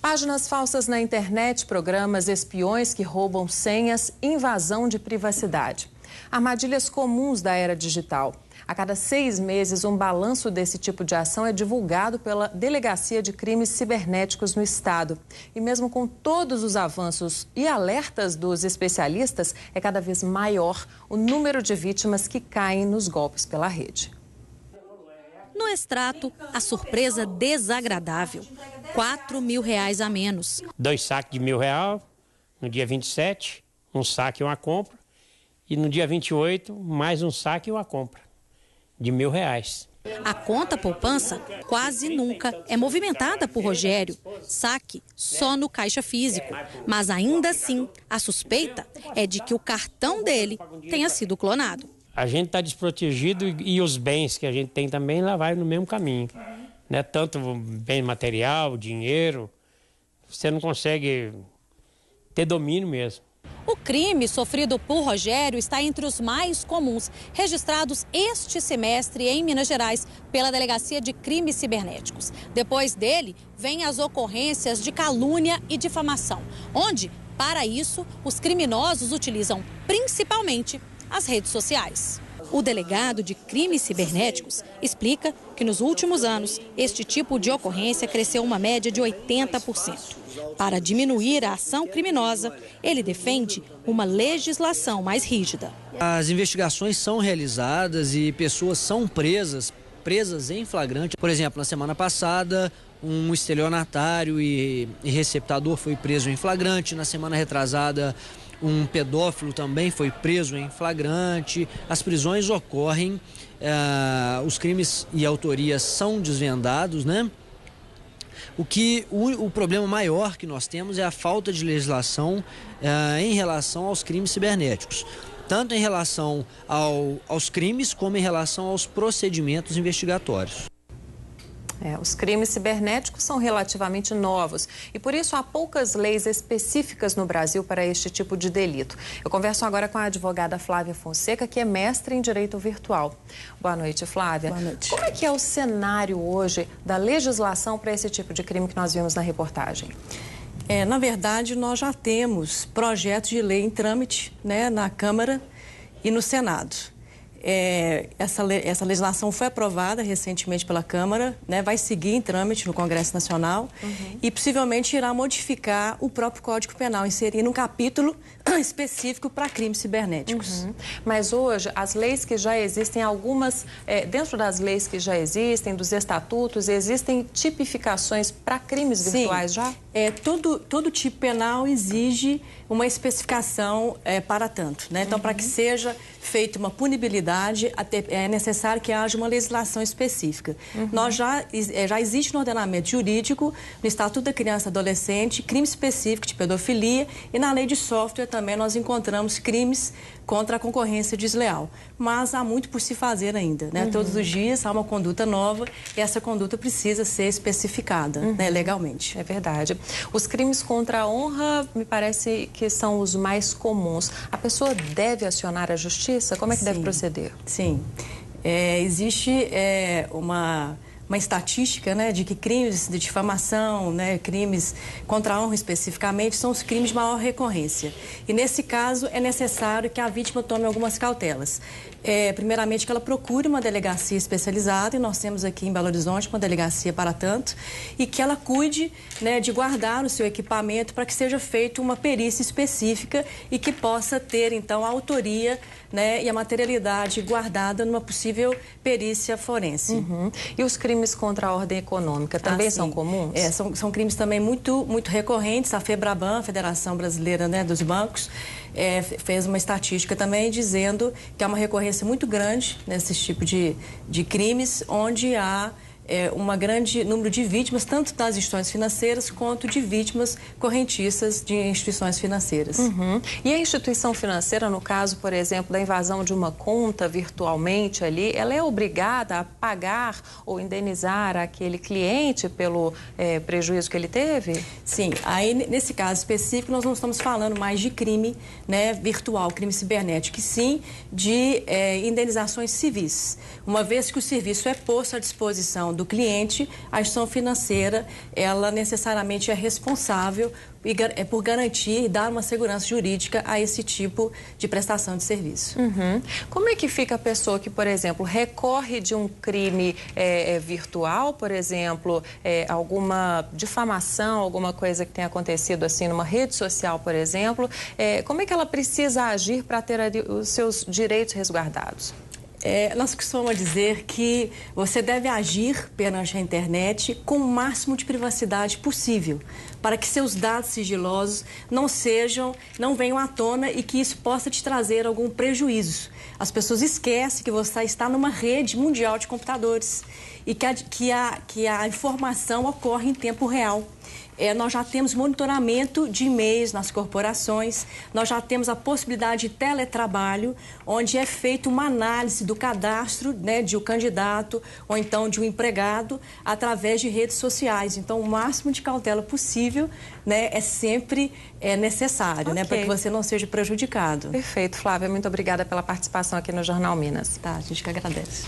Páginas falsas na internet, programas espiões que roubam senhas, invasão de privacidade. Armadilhas comuns da era digital. A cada 6 meses, um balanço desse tipo de ação é divulgado pela Delegacia de Crimes Cibernéticos no Estado. E mesmo com todos os avanços e alertas dos especialistas, é cada vez maior o número de vítimas que caem nos golpes pela rede. No extrato, a surpresa desagradável. R$4.000 a menos. 2 saques de R$1.000 no dia 27, um saque e uma compra. E no dia 28, mais um saque e uma compra de R$1.000. A conta poupança quase nunca é movimentada por Rogério. Saque só no caixa físico. Mas ainda assim, a suspeita é de que o cartão dele tenha sido clonado. A gente está desprotegido e os bens que a gente tem também lá vai no mesmo caminho. Né? Tanto bem material, dinheiro, você não consegue ter domínio mesmo. O crime sofrido por Rogério está entre os mais comuns, registrados este semestre em Minas Gerais pela Delegacia de Crimes Cibernéticos. Depois dele, vêm as ocorrências de calúnia e difamação, onde, para isso, os criminosos utilizam principalmente as redes sociais. O delegado de crimes cibernéticos explica que nos últimos anos este tipo de ocorrência cresceu uma média de 80%. Para diminuir a ação criminosa, ele defende uma legislação mais rígida. As investigações são realizadas e pessoas são presas em flagrante. Por exemplo, na semana passada, um estelionatário e receptador foi preso em flagrante. Na semana retrasada, um pedófilo também foi preso em flagrante. As prisões ocorrem, os crimes e autorias são desvendados, né? O problema maior que nós temos é a falta de legislação em relação aos crimes cibernéticos. Tanto em relação aos crimes, como em relação aos procedimentos investigatórios. Os crimes cibernéticos são relativamente novos e, por isso, há poucas leis específicas no Brasil para este tipo de delito. Eu converso agora com a advogada Flávia Fonseca, que é mestre em Direito Virtual. Boa noite, Flávia. Boa noite. Como é que é o cenário hoje da legislação para esse tipo de crime que nós vimos na reportagem? Na verdade, nós já temos projetos de lei em trâmite, né, na Câmara e no Senado. Essa legislação foi aprovada recentemente pela Câmara, né, vai seguir em trâmite no Congresso Nacional e possivelmente irá modificar o próprio Código Penal, inserindo um capítulo específico para crimes cibernéticos. Mas hoje, as leis que já existem, algumas, dentro das leis que já existem, dos estatutos, existem tipificações para crimes virtuais já? Todo tipo penal exige uma especificação para tanto, né? Então, para que seja feita uma punibilidade, é necessário que haja uma legislação específica. Nós já existe no ordenamento jurídico, no Estatuto da Criança e Adolescente, crime específico de pedofilia, e na lei de software também nós encontramos crimes contra a concorrência desleal. Mas há muito por se fazer ainda, né? Todos os dias há uma conduta nova e essa conduta precisa ser especificada, né, legalmente. É verdade. Os crimes contra a honra, me parece que são os mais comuns. A pessoa deve acionar a justiça? Como é que deve proceder? Sim. Existe uma estatística, né, de que crimes de difamação, né, crimes contra a honra especificamente, são os crimes de maior recorrência. E nesse caso é necessário que a vítima tome algumas cautelas. Primeiramente que ela procure uma delegacia especializada, e nós temos aqui em Belo Horizonte uma delegacia para tanto, e que ela cuide, né, de guardar o seu equipamento para que seja feita uma perícia específica e que possa ter, então, a autoria, né, e a materialidade guardada numa possível perícia forense. E os crimes contra a ordem econômica também são comuns? São crimes também muito recorrentes. A FEBRABAN, a Federação Brasileira, né, dos Bancos, fez uma estatística também dizendo que há uma recorrência muito grande nesse tipo de crimes, onde há um grande número de vítimas, tanto das instituições financeiras quanto de vítimas correntistas de instituições financeiras. E a instituição financeira, no caso, por exemplo, da invasão de uma conta virtualmente ali, ela é obrigada a pagar ou indenizar aquele cliente pelo prejuízo que ele teve? Sim. Aí, nesse caso específico, nós não estamos falando mais de crime, né, virtual, crime cibernético, e sim de indenizações civis. Uma vez que o serviço é posto à disposição do cliente, a instituição financeira, ela necessariamente é responsável por garantir e dar uma segurança jurídica a esse tipo de prestação de serviço. Como é que fica a pessoa que, por exemplo, recorre de um crime virtual, por exemplo, alguma difamação, alguma coisa que tenha acontecido assim numa rede social, por exemplo, como é que ela precisa agir para ter os seus direitos resguardados? Nós costumamos dizer que você deve agir perante a internet com o máximo de privacidade possível, para que seus dados sigilosos não venham à tona e que isso possa te trazer algum prejuízo. As pessoas esquecem que você está numa rede mundial de computadores e que a informação ocorre em tempo real. Nós já temos monitoramento de e-mails nas corporações, nós já temos a possibilidade de teletrabalho, onde é feita uma análise do cadastro, né, de um candidato ou então de um empregado através de redes sociais. Então, o máximo de cautela possível, né, é sempre necessário, né, para que você não seja prejudicado. Perfeito, Flávia. Muito obrigada pela participação aqui no Jornal Minas. Tá, a gente que agradece.